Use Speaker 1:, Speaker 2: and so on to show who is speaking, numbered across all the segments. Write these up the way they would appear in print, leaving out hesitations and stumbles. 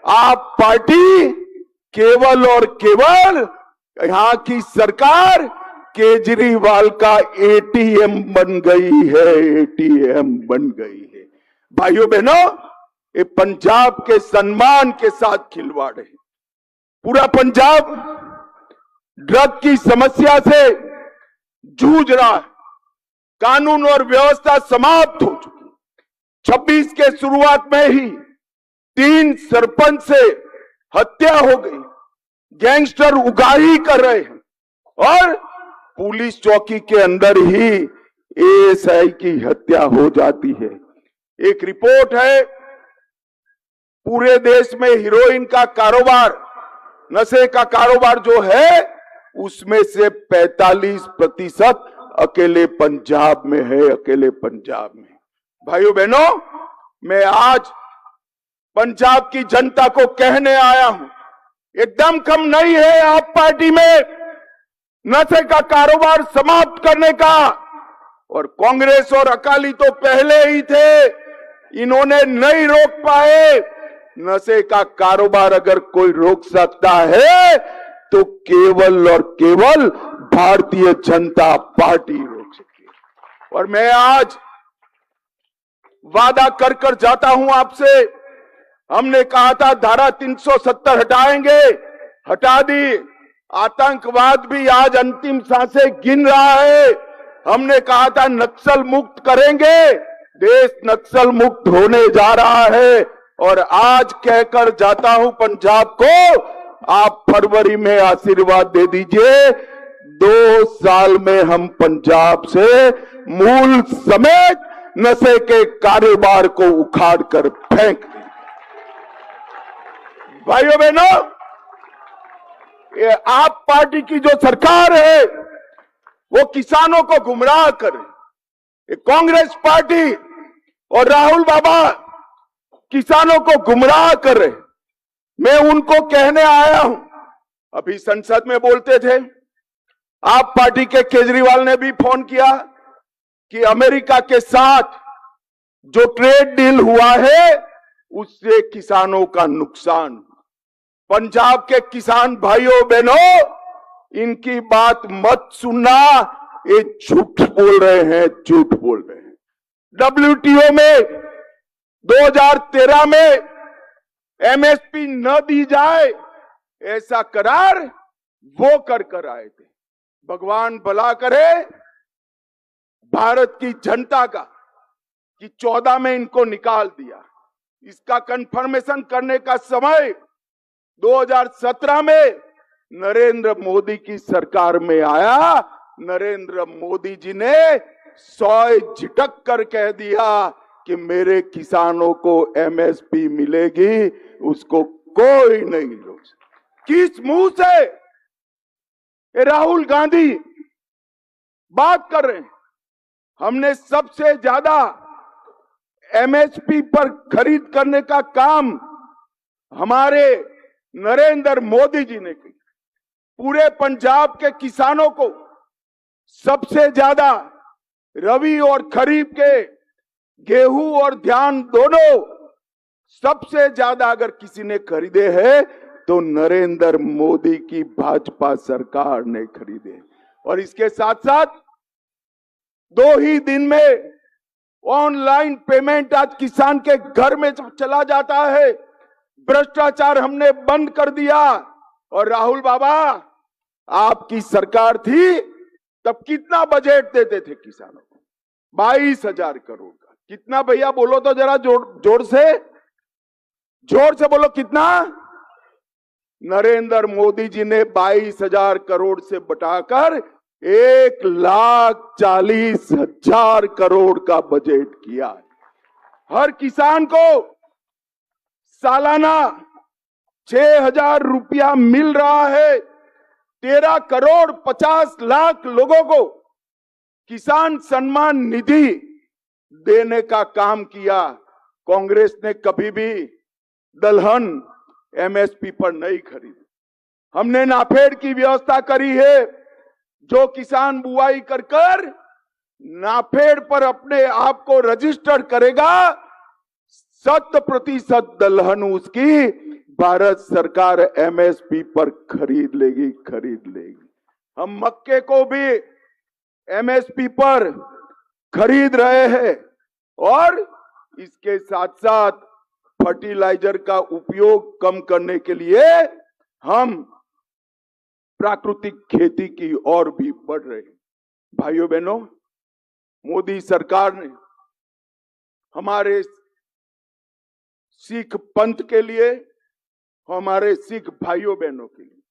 Speaker 1: आप पार्टी केवल और केवल यहां की सरकार केजरीवाल का एटीएम बन गई है, एटीएम बन गई है। भाइयों बहनों, ये पंजाब के सम्मान के साथ खिलवाड़ है। पूरा पंजाब ड्रग की समस्या से जूझ रहा है। कानून और व्यवस्था समाप्त हो चुकी। 26 के शुरुआत में ही 3 सरपंच से हत्या हो गई। गैंगस्टर उगाही कर रहे हैं और पुलिस चौकी के अंदर ही एएसआई की हत्या हो जाती है। एक रिपोर्ट है, पूरे देश में हीरोइन का कारोबार, नशे का कारोबार जो है, उसमें से 45% अकेले पंजाब में है, अकेले पंजाब में। भाइयों बहनों, मैं आज पंजाब की जनता को कहने आया हूं, एकदम कम नहीं है आप पार्टी में नशे का कारोबार समाप्त करने का। और कांग्रेस और अकाली तो पहले ही थे, इन्होंने नहीं रोक पाए। नशे का कारोबार अगर कोई रोक सकता है तो केवल और केवल भारतीय जनता पार्टी रोक सकती है। और मैं आज वादा कर कर जाता हूं आपसे, हमने कहा था धारा 370 हटाएंगे, हटा दी। आतंकवाद भी आज अंतिम सांसें गिन रहा है। हमने कहा था नक्सल मुक्त करेंगे, देश नक्सल मुक्त होने जा रहा है। और आज कहकर जाता हूं पंजाब को, आप फरवरी में आशीर्वाद दे दीजिए, 2 साल में हम पंजाब से मूल समेत नशे के कारोबार को उखाड़ कर फेंक दें। भाइयों बहनों, ये आप पार्टी की जो सरकार है वो किसानों को गुमराह करे। ये कांग्रेस पार्टी और राहुल बाबा किसानों को गुमराह कर रहे। मैं उनको कहने आया हूं, अभी संसद में बोलते थे, आप पार्टी के केजरीवाल ने भी फोन किया कि अमेरिका के साथ जो ट्रेड डील हुआ है उससे किसानों का नुकसान। पंजाब के किसान भाइयों बहनों, इनकी बात मत सुनना, ये झूठ बोल रहे हैं, झूठ बोल रहे हैं। WTO में 2013 में एमएसपी न दी जाए ऐसा करार वो कर आए थे। भगवान भला करे भारत की जनता का कि 14 में इनको निकाल दिया। इसका कंफर्मेशन करने का समय 2017 में नरेंद्र मोदी की सरकार में आया। नरेंद्र मोदी जी ने 100 झिटक कर कह दिया कि मेरे किसानों को एमएसपी मिलेगी, उसको कोई नहीं रोक सकता। किस मुंह से राहुल गांधी बात कर रहे हैं? हमने सबसे ज्यादा एमएसपी पर खरीद करने का काम हमारे नरेंद्र मोदी जी ने किया। पूरे पंजाब के किसानों को सबसे ज्यादा रबी और खरीफ के गेहूं और धान दोनों सबसे ज्यादा अगर किसी ने खरीदे हैं तो नरेंद्र मोदी की भाजपा सरकार ने खरीदे। और इसके साथ साथ 2 ही दिन में ऑनलाइन पेमेंट आज किसान के घर में चला जाता है। भ्रष्टाचार हमने बंद कर दिया। और राहुल बाबा, आपकी सरकार थी तब कितना बजट देते थे किसानों को? 22,000 करोड़ का। कितना भैया बोलो तो जरा जोर से बोलो, कितना? नरेंद्र मोदी जी ने 22,000 करोड़ से बटाकर 1,40,000 करोड़ का बजट किया। हर किसान को सालाना 6,000 रुपया मिल रहा है। 13 करोड़ 50 लाख लोगों को किसान सम्मान निधि देने का काम किया। कांग्रेस ने कभी भी दलहन एमएसपी पर नहीं खरीदी। हमने नाफेड की व्यवस्था करी है, जो किसान बुआई कर नाफेड पर अपने आप को रजिस्टर करेगा, 100% दलहन उसकी भारत सरकार एमएसपी पर खरीद लेगी। हम मक्के को भी एमएसपी पर खरीद रहे हैं और इसके साथ साथ फर्टिलाइजर का उपयोग कम करने के लिए हम प्राकृतिक खेती की ओर भी बढ़ रहे हैं। भाइयों बहनों, मोदी सरकार ने हमारे सिख पंथ के लिए, हमारे सिख भाइयों बहनों के लिए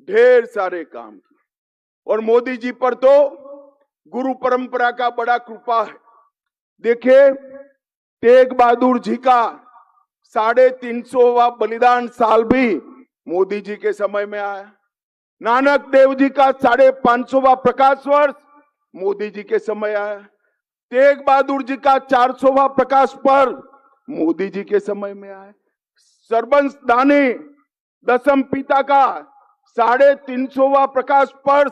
Speaker 1: ढेर सारे काम किए और मोदी जी पर तो गुरु परंपरा का बड़ा कृपा है। देखिए, तेग बहादुर जी का 350वां बलिदान साल भी मोदी जी के समय में आया। नानक देव जी का 550वां प्रकाश वर्ष मोदी जी के समय आया। तेग बहादुर जी का 400वां प्रकाश पर्व मोदी जी के समय में आया। सरबंस दानी दसम पिता का 350वां प्रकाश पर्व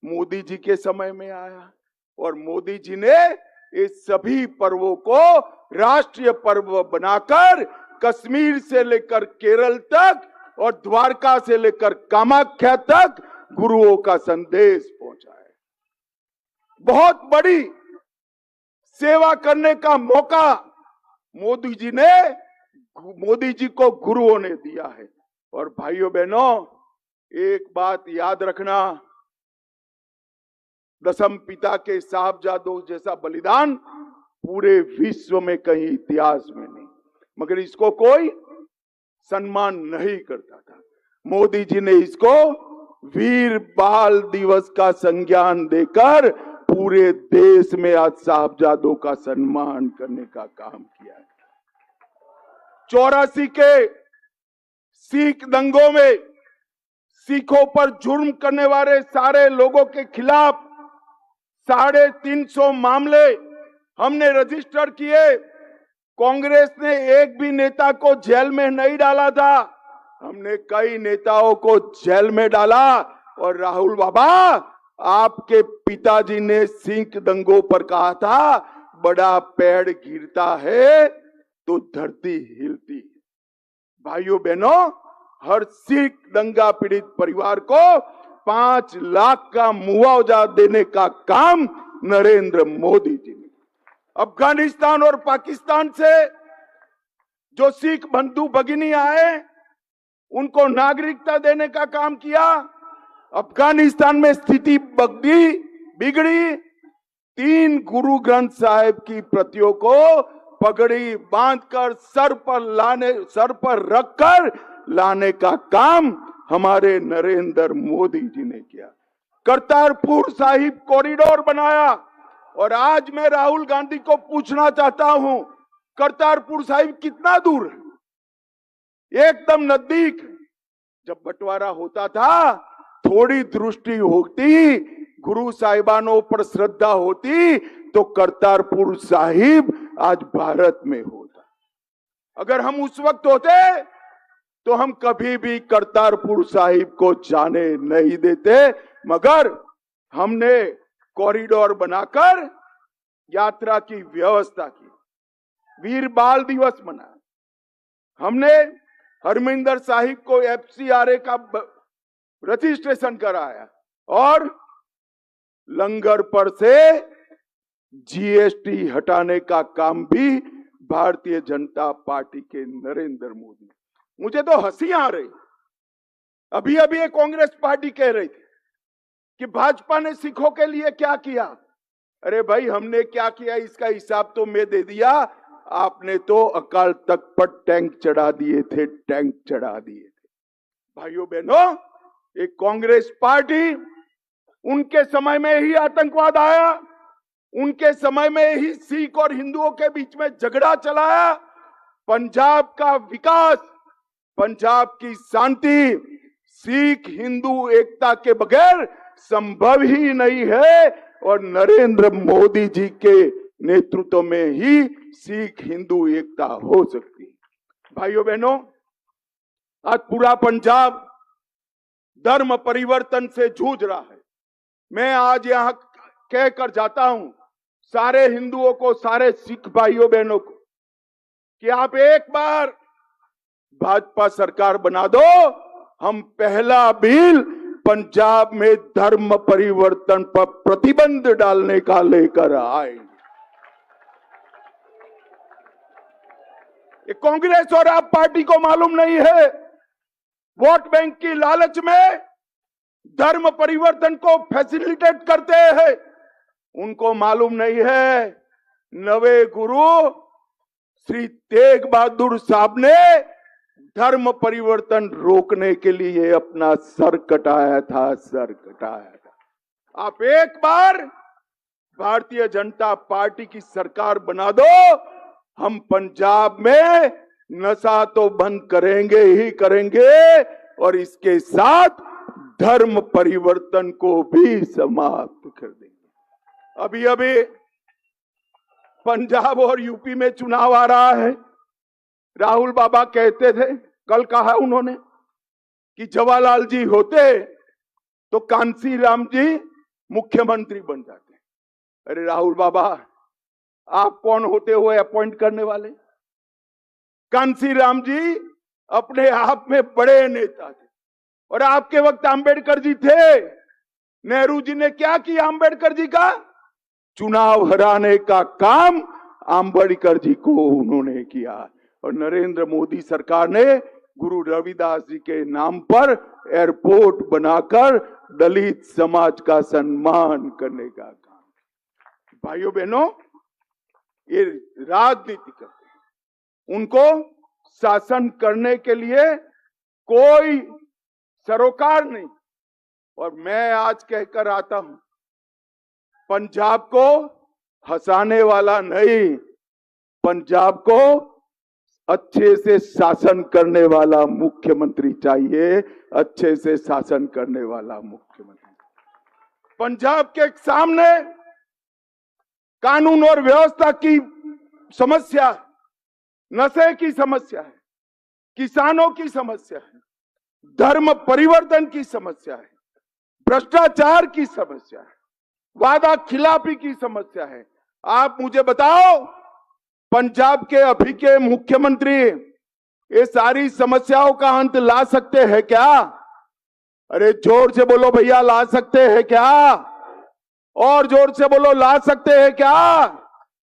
Speaker 1: मोदी जी के समय में आया और मोदी जी ने इस सभी पर्वों को राष्ट्रीय पर्व बनाकर कश्मीर से लेकर केरल तक और द्वारका से लेकर कामाख्या तक गुरुओं का संदेश पहुंचाया। बहुत बड़ी सेवा करने का मौका मोदी जी को गुरुओं ने दिया है। और भाइयों बहनों, एक बात याद रखना, दसम पिता के साहबजादों जैसा बलिदान पूरे विश्व में कहीं इतिहास में नहीं, मगर इसको कोई सम्मान नहीं करता था। मोदी जी ने इसको वीर बाल दिवस का संज्ञान देकर पूरे देश में आज साहबजादों का सम्मान करने का काम किया है। 84 के सिख दंगों में सिखों पर जुर्म करने वाले सारे लोगों के खिलाफ 350 मामले हमने रजिस्टर किए। कांग्रेस ने एक भी नेता को जेल में नहीं डाला था, हमने कई नेताओं को जेल में डाला। और राहुल बाबा, आपके पिताजी ने सिख दंगों पर कहा था, बड़ा पेड़ गिरता है तो धरती हिलती है। भाइयों बहनों, हर सिख दंगा पीड़ित परिवार को 5 लाख का मुआवजा देने का काम नरेंद्र मोदी जी ने। अफगानिस्तान और पाकिस्तान से जो सिख बंधु भगिनी आए, उनको नागरिकता देने का काम किया। अफगानिस्तान में स्थिति बिगड़ी। 3 गुरु ग्रंथ साहिब की प्रतियों को पगड़ी बांधकर सर पर रखकर लाने का काम हमारे नरेंद्र मोदी जी ने किया। करतारपुर साहिब कॉरिडोर बनाया। और आज मैं राहुल गांधी को पूछना चाहता हूं, करतारपुर साहिब कितना दूर है? एकदम नजदीक। जब बंटवारा होता था, थोड़ी दृष्टि होती, गुरु साहिबानों पर श्रद्धा होती, तो करतारपुर साहिब आज भारत में होता। अगर हम उस वक्त होते तो हम कभी भी करतारपुर साहिब को जाने नहीं देते, मगर हमने कॉरिडोर बनाकर यात्रा की व्यवस्था की। वीर बाल दिवस मनाया हमने। हरमिंदर साहिब को FCRA का रजिस्ट्रेशन कराया और लंगर पर से GST हटाने का काम भी भारतीय जनता पार्टी के नरेंद्र मोदी। मुझे तो हंसी आ रही। अभी ये कांग्रेस पार्टी कह रही थी कि भाजपा ने सिखों के लिए क्या किया। अरे भाई, हमने क्या किया इसका हिसाब तो मैं दे दिया। आपने तो अकाल तख्त पर टैंक चढ़ा दिए थे। भाइयों बहनों, एक कांग्रेस पार्टी, उनके समय में ही आतंकवाद आया, उनके समय में ही सिख और हिंदुओं के बीच में झगड़ा चलाया। पंजाब का विकास, पंजाब की शांति सिख हिंदू एकता के बगैर संभव ही नहीं है। और नरेंद्र मोदी जी के नेतृत्व में ही सिख हिंदू एकता हो सकती है। भाइयों बहनों, आज पूरा पंजाब धर्म परिवर्तन से जूझ रहा है। मैं आज यहां कहकर जाता हूं सारे हिंदुओं को, सारे सिख भाइयों बहनों को, कि आप एक बार भाजपा सरकार बना दो, हम पहला बिल पंजाब में धर्म परिवर्तन पर प्रतिबंध डालने का लेकर आएंगे। ये कांग्रेस और आप पार्टी को मालूम नहीं है, वोट बैंक की लालच में धर्म परिवर्तन को फैसिलिटेट करते हैं। उनको मालूम नहीं है, नवे गुरु श्री तेग बहादुर साहब ने धर्म परिवर्तन रोकने के लिए अपना सर कटाया था, सर कटाया था। आप एक बार भारतीय जनता पार्टी की सरकार बना दो, हम पंजाब में नशा तो बंद करेंगे ही करेंगे और इसके साथ धर्म परिवर्तन को भी समाप्त कर देंगे। अभी अभी पंजाब और यूपी में चुनाव आ रहा है। राहुल बाबा कहते थे, कल कहा उन्होंने कि जवाहरलाल जी होते तो कांसी राम जी मुख्यमंत्री बन जाते। अरे राहुल बाबा, आप कौन होते हुए अपॉइंट करने वाले? कांसी राम जी अपने आप में बड़े नेता थे और आपके वक्त अंबेडकर जी थे। नेहरू जी ने क्या किया अंबेडकर जी का? चुनाव हराने का काम अंबेडकर जी को उन्होंने किया। और नरेंद्र मोदी सरकार ने गुरु रविदास जी के नाम पर एयरपोर्ट बनाकर दलित समाज का सम्मान करने का काम। भाइयों बहनों, ये राजनीति करते हैं, उनको शासन करने के लिए कोई सरोकार नहीं। और मैं आज कहकर आता हूं, पंजाब को हंसाने वाला नहीं, पंजाब को अच्छे से शासन करने वाला मुख्यमंत्री चाहिए, अच्छे से शासन करने वाला मुख्यमंत्री। पंजाब के सामने कानून और व्यवस्था की समस्या है, नशे की समस्या है, किसानों की समस्या है, धर्म परिवर्तन की समस्या है, भ्रष्टाचार की समस्या है, वादा खिलाफी की समस्या है। आप मुझे बताओ, पंजाब के अभी के मुख्यमंत्री ये सारी समस्याओं का अंत ला सकते हैं क्या? अरे जोर से बोलो भैया, ला सकते हैं क्या? और जोर से बोलो, ला सकते हैं क्या?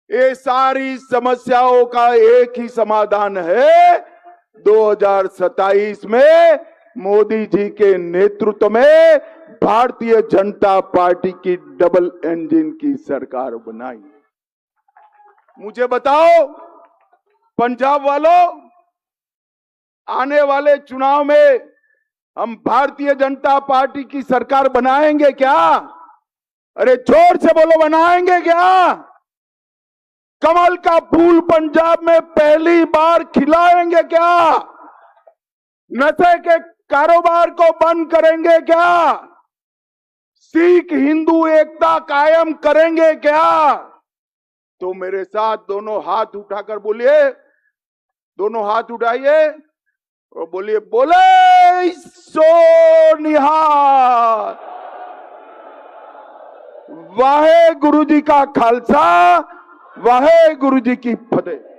Speaker 1: ये सारी समस्याओं का एक ही समाधान है, 2027 में मोदी जी के नेतृत्व में भारतीय जनता पार्टी की डबल इंजन की सरकार बनाई। मुझे बताओ पंजाब वालों, आने वाले चुनाव में हम भारतीय जनता पार्टी की सरकार बनाएंगे क्या? अरे जोर से बोलो, बनाएंगे क्या? कमल का फूल पंजाब में पहली बार खिलाएंगे क्या? नशे के कारोबार को बंद करेंगे क्या? सिख हिंदू एकता कायम करेंगे क्या? तो मेरे साथ दोनों हाथ उठाकर बोलिए, दोनों हाथ उठाइए और बोलिए, बोले सो निहाल। वाहे गुरु जी का खालसा, वाहे गुरु जी की फतेह।